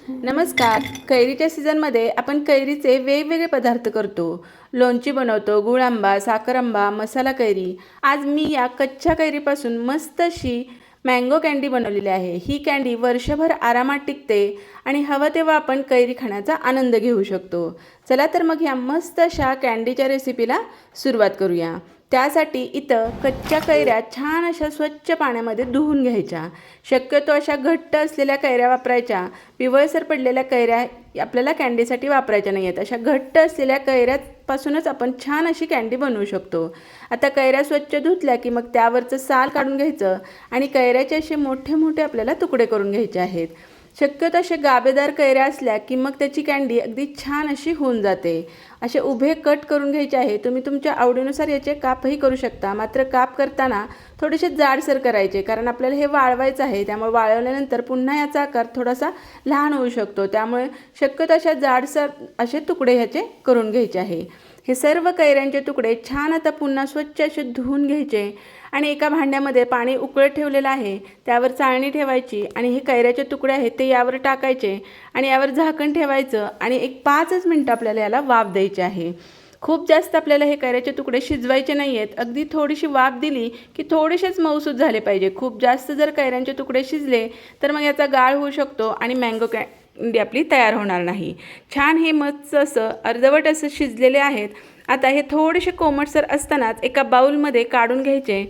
नमस्कार. कैरीच्या सीझनमध्ये आपण कैरीचे वेगवेगळे पदार्थ करतो. लोणची बनवतो, गुळ आंबा, साखर आंबा, मसाला कैरी. आज मी या कच्च्या कैरीपासून मस्त अशी मँगो कँडी बनवलेली आहे. ही कँडी वर्षभर आरामात टिकते आणि हवं तेव्हा आपण कैरी खाण्याचा आनंद घेऊ शकतो. चला तर मग ह्या मस्त अशा कँडीच्या रेसिपीला सुरुवात करूया. त्यासाठी इथं कच्च्या कैऱ्या छान अशा स्वच्छ पाण्यामध्ये धुवून घ्यायच्या. शक्यतो अशा घट्ट असलेल्या कैऱ्या वापरायच्या. पिवळसर पडलेल्या कैऱ्या आपल्याला कँडीसाठी वापरायच्या नाही आहेत. अशा घट्ट असलेल्या कैऱ्यापासूनच आपण छान अशी कँडी बनवू शकतो. आता कैऱ्या स्वच्छ धुतल्या की मग त्यावरचं साल काढून घ्यायचं आणि कैऱ्याचे असे मोठे मोठे आपल्याला तुकडे करून घ्यायचे आहेत. शक्यतो असे गाभेदार कैऱ्या असल्या की मग त्याची कँडी अगदी छान अशी होऊन जाते. असे उभे कट करून घ्यायचे आहे. तुम्ही तुमच्या आवडीनुसार याचे कापही करू शकता. मात्र काप करताना थोडेसे जाडसर करायचे, कारण आपल्याला हे वाळवायचं आहे. त्यामुळे वाळवल्यानंतर पुन्हा याचा आकार थोडासा लहान होऊ शकतो. त्यामुळे शक्यतो अशा जाडसर असे तुकडे ह्याचे करून घ्यायचे आहे. हे सर्व कैऱ्यांचे तुकडे छान आता पुन्हा स्वच्छ असे धुवून घ्यायचे आणि एका भांड्यामध्ये पाणी उकळत ठेवलेलं आहे. त्यावर चाळणी ठेवायची आणि हे कैऱ्याचे तुकडे आहेत ते यावर टाकायचे आणि यावर झाकण ठेवायचं आणि एक 5 मिनिटं आपल्याला याला वाफ द्यायची आहे. खूप जास्त आपल्याला हे कैऱ्याचे तुकडे शिजवायचे नाही आहेत. अगदी थोडीशी वाफ दिली की थोडेसेच मऊसूत झाले पाहिजे. खूप जास्त जर कैऱ्यांचे तुकडे शिजले तर मग याचा गाळ होऊ शकतो आणि मँगो कँडी आपली तयार होणार नाही. छान हे मस्त असं अर्धवट असं शिजलेले आहेत. आता हे थोडेसे कोमटसर असतानाच एका बाउलमध्ये काढून घ्यायचे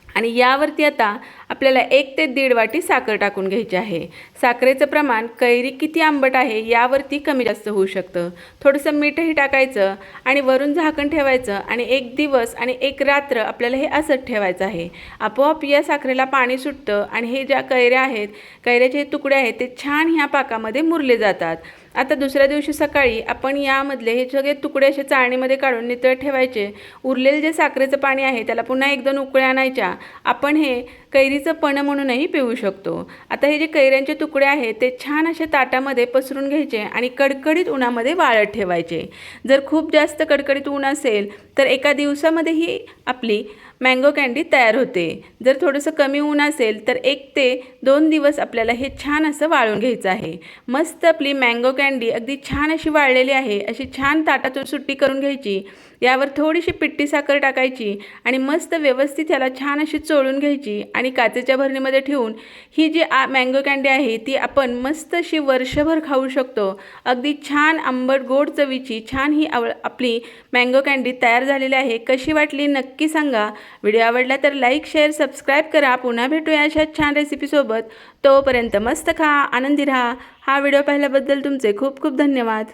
आणि यावरती आता आपल्याला 1 ते 1.5 वाटी साखर टाकून घ्यायची आहे. साखरेचं प्रमाण कैरी किती आंबट आहे यावरती कमी जास्त होऊ शकतं. थोडंसं मीठही टाकायचं आणि वरून झाकण ठेवायचं आणि 1 दिवस आणि 1 रात्र आपल्याला हे असंच ठेवायचं आहे. आपोआप या साखरेला पाणी सुटतं आणि हे ज्या कैऱ्या आहेत, कैऱ्याचे हे तुकडे आहेत ते छान ह्या पाकामध्ये मुरले जातात. आता दुसऱ्या दिवशी सकाळी आपण यामधले हे सगळे तुकडे असे चाळणीमध्ये काढून नितळत ठेवायचे. उरलेले जे साखरेचं पाणी आहे त्याला पुन्हा 1-2 उकळ्या आणायच्या. आपण हे कैरीचं पण म्हणूनही पिऊ शकतो. आता हे जे कैऱ्यांचे तुकडे आहेत ते छान असे ताटामध्ये पसरून घ्यायचे आणि कडकडीत उन्हामध्ये वाळत ठेवायचे. जर खूप जास्त कडकडीत ऊन असेल तर एका दिवसामध्ये ही आपली मँगो कँडी तयार होते. जर थोडंसं कमी ऊन असेल तर 1 ते 2 दिवस आपल्याला हे छान असं वाळून घ्यायचं आहे. मस्त आपली मँगो कँडी अगदी छान अशी वाळलेली आहे. अशी छान ताटातून सुट्टी करून घ्यायची. यावर थोडीशी पिठी साखर टाकायची आणि मस्त व्यवस्थित याला छान अशी चोळून घ्यायची आणि काचेच्या भरणीमध्ये ठेवून ही जी मँगो कँडी आहे ती आपण मस्त अशी वर्षभर खाऊ शकतो. अगदी छान आंबट गोड चवीची छान ही आपली मँगो कँडी तयार झालेली आहे. कशी वाटली नक्की सांगा. व्हिडिओ आवडला तर लाईक, शेअर, सबस्क्राईब करा. पुन्हा भेटूया अशा छान रेसिपीसोबत. तोपर्यंत मस्त खा, आनंदी राहा. हा व्हिडिओ पाहिल्याबद्दल तुमचे खूप खूप धन्यवाद.